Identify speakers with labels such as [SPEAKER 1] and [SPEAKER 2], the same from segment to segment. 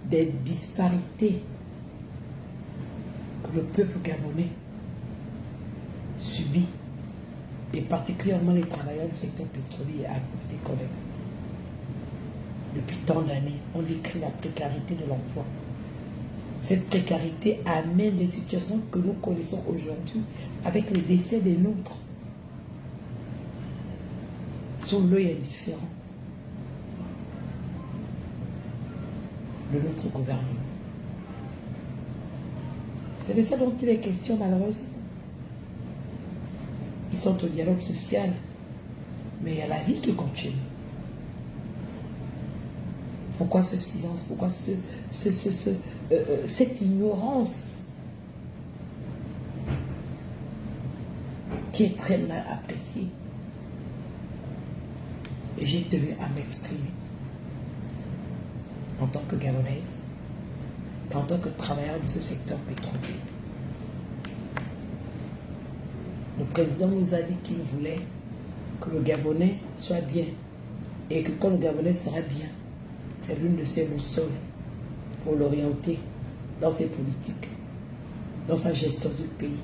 [SPEAKER 1] des disparités que le peuple gabonais subit, et particulièrement les travailleurs du secteur pétrolier et activités connexes. Depuis tant d'années, on décrit la précarité de l'emploi. Cette précarité amène les situations que nous connaissons aujourd'hui avec les décès des nôtres sous l'œil indifférent de notre gouvernement. C'est de ça dont il est question, malheureusement. Ils sont au dialogue social, mais il y a la vie qui continue. Pourquoi ce silence? Pourquoi cette ignorance qui est très mal appréciée? Et j'ai tenu à m'exprimer en tant que Gabonaise et en tant que travailleur de ce secteur pétrolier. Le président nous a dit qu'il voulait que le Gabonais soit bien et que quand le Gabonais sera bien, c'est l'une de ses boussoles pour l'orienter dans ses politiques, dans sa gestion du pays.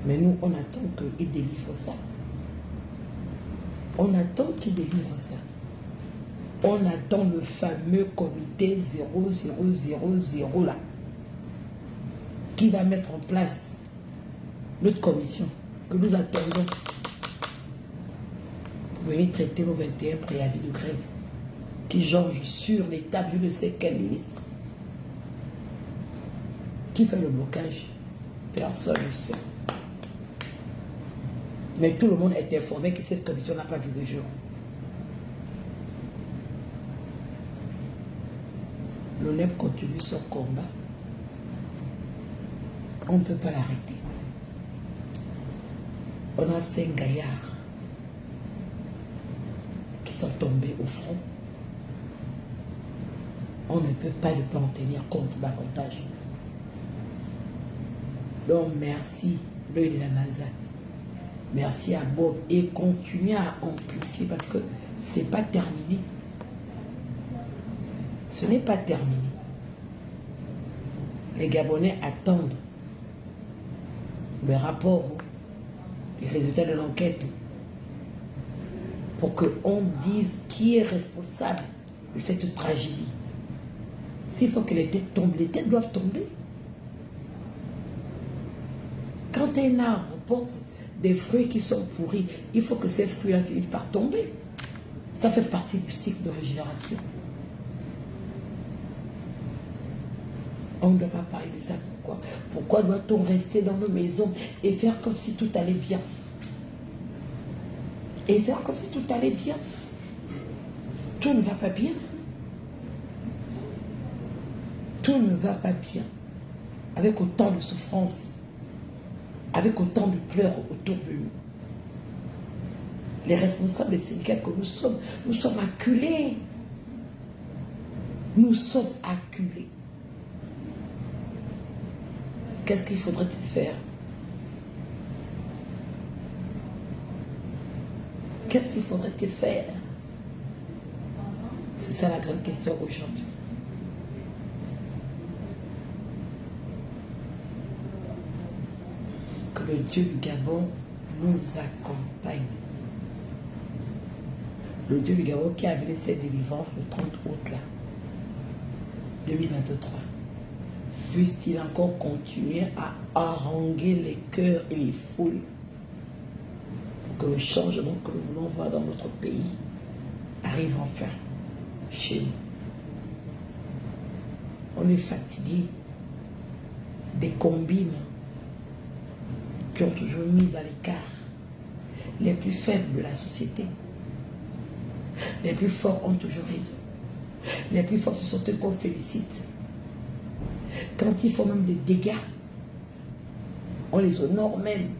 [SPEAKER 1] Mais nous, on attend qu'il délivre ça. On attend qu'il délivre ça. On attend le fameux comité 0000 là, qui va mettre en place notre commission que nous attendons pour venir traiter nos 21 préavis de grève qui jonchent sur les tables, je ne sais quel ministre. Qui fait le blocage? Personne ne sait. Mais tout le monde est informé que cette commission n'a pas vu le jour. L'ONEP continue son combat. On ne peut pas l'arrêter. On a 5 gaillards qui sont tombés au front. On ne peut pas en tenir compte davantage. Donc merci, l'œil de la NASA. Merci à Bob et continuez à amplifier parce que ce n'est pas terminé. Ce n'est pas terminé. Les Gabonais attendent le rapport, les résultats de l'enquête pour qu'on dise qui est responsable de cette tragédie. S'il faut que les têtes tombent, les têtes doivent tomber. Quand un arbre porte des fruits qui sont pourris, il faut que ces fruits-là finissent par tomber. Ça fait partie du cycle de régénération. On ne doit pas parler de ça. Pourquoi? Pourquoi doit-on rester dans nos maisons et faire comme si tout allait bien? Et faire comme si tout allait bien. Tout ne va pas bien. Tout ne va pas bien. Avec autant de souffrance, avec autant de pleurs autour de nous. Les responsables des syndicats que nous sommes acculés. Nous sommes acculés. Qu'est-ce qu'il faudrait-il faire? Qu'est-ce qu'il faudrait-il faire? C'est ça la grande question aujourd'hui. Que le Dieu du Gabon nous accompagne. Le Dieu du Gabon qui a amené cette délivrance le 30 août là, 2023. Puisse-t-il encore continuer à haranguer les cœurs et les foules pour que le changement que nous voulons voir dans notre pays arrive enfin chez nous. On est fatigué des combines qui ont toujours mis à l'écart les plus faibles de la société. Les plus forts ont toujours raison. Les plus forts, ce sont eux qu'on félicite. Quand ils font même des dégâts, on les honore même.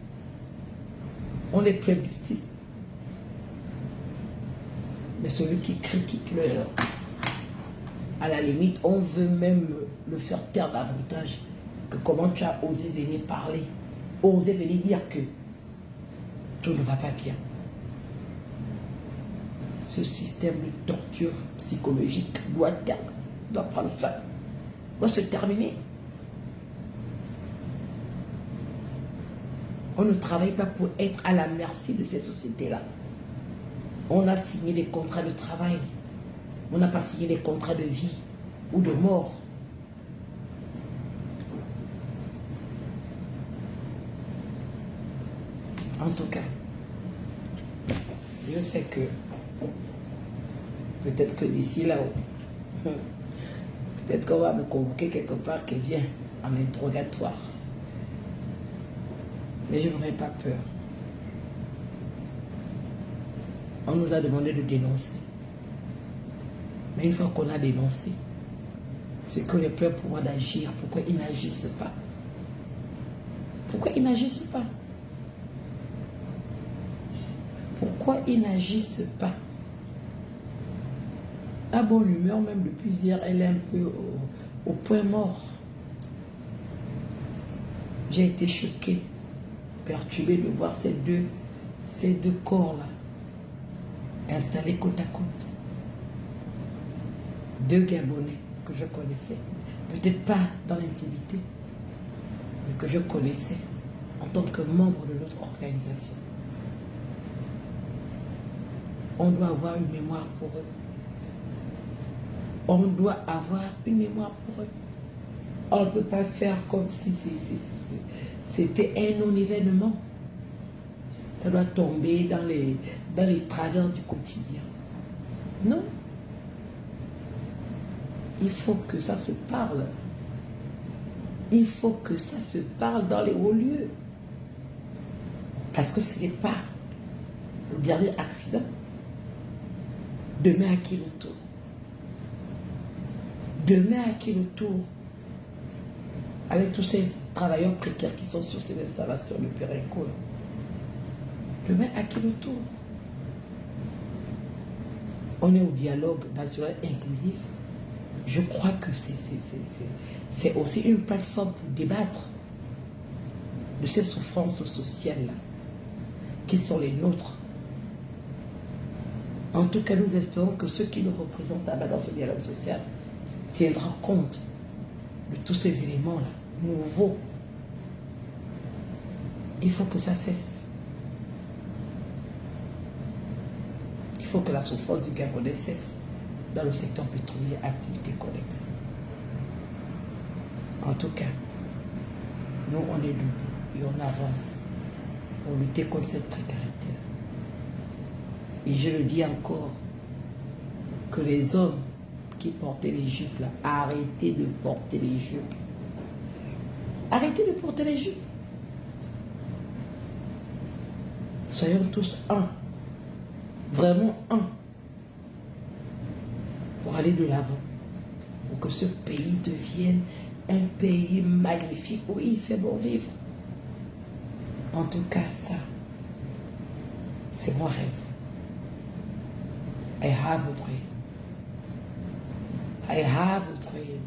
[SPEAKER 1] On les plébiscite. Mais celui qui crie, qui pleure, à la limite, on veut même le faire taire davantage que comment tu as osé venir parler, osé venir dire que tout ne va pas bien. Ce système de torture psychologique doit prendre fin, doit se terminer. On ne travaille pas pour être à la merci de ces sociétés-là. On a signé des contrats de travail. On n'a pas signé des contrats de vie ou de mort. En tout cas, je sais que peut-être que d'ici là, peut-être qu'on va me convoquer quelque part qui vient en interrogatoire. Mais je n'aurais pas peur. On nous a demandé de dénoncer. Mais une fois qu'on a dénoncé, ceux qui ont le plein pouvoir d'agir, pourquoi ils n'agissent pas? Pourquoi ils n'agissent pas? Pourquoi ils n'agissent pas? À bonne humeur, même depuis hier, elle est un peu au point mort. J'ai été choquée, perturbée de voir ces deux corps-là installés côte à côte. Deux Gabonais que je connaissais, peut-être pas dans l'intimité, mais que je connaissais en tant que membre de notre organisation. On doit avoir une mémoire pour eux. On doit avoir une mémoire pour eux. On ne peut pas faire comme si c'était un non-événement. Ça doit tomber dans les travers du quotidien. Non. Il faut que ça se parle. Il faut que ça se parle dans les hauts lieux. Parce que ce n'est pas le dernier accident. Demain, à qui le tour? Demain, à qui le tour? Avec tous ces travailleurs précaires qui sont sur ces installations de Pérenco. Demain, à qui le tour? On est au dialogue national inclusif. Je crois que c'est aussi une plateforme pour débattre de ces souffrances sociales-là, qui sont les nôtres. En tout cas, nous espérons que ceux qui nous représentent là-bas dans ce dialogue social tiendront compte de tous ces éléments-là, nouveaux. Il faut que ça cesse. Il faut que la souffrance du Gabonais cesse dans le secteur pétrolier, activité connexe. En tout cas, nous, on est debout et on avance pour lutter contre cette précarité-là. Et je le dis encore, que les hommes qui portaient les jupes, là, arrêtez de porter les jupes. Arrêtez de porter les jupes. Soyons tous un. Vraiment un. Pour aller de l'avant. Pour que ce pays devienne un pays magnifique où il fait bon vivre. En tout cas, ça, c'est mon rêve. I have a dream. I have a dream.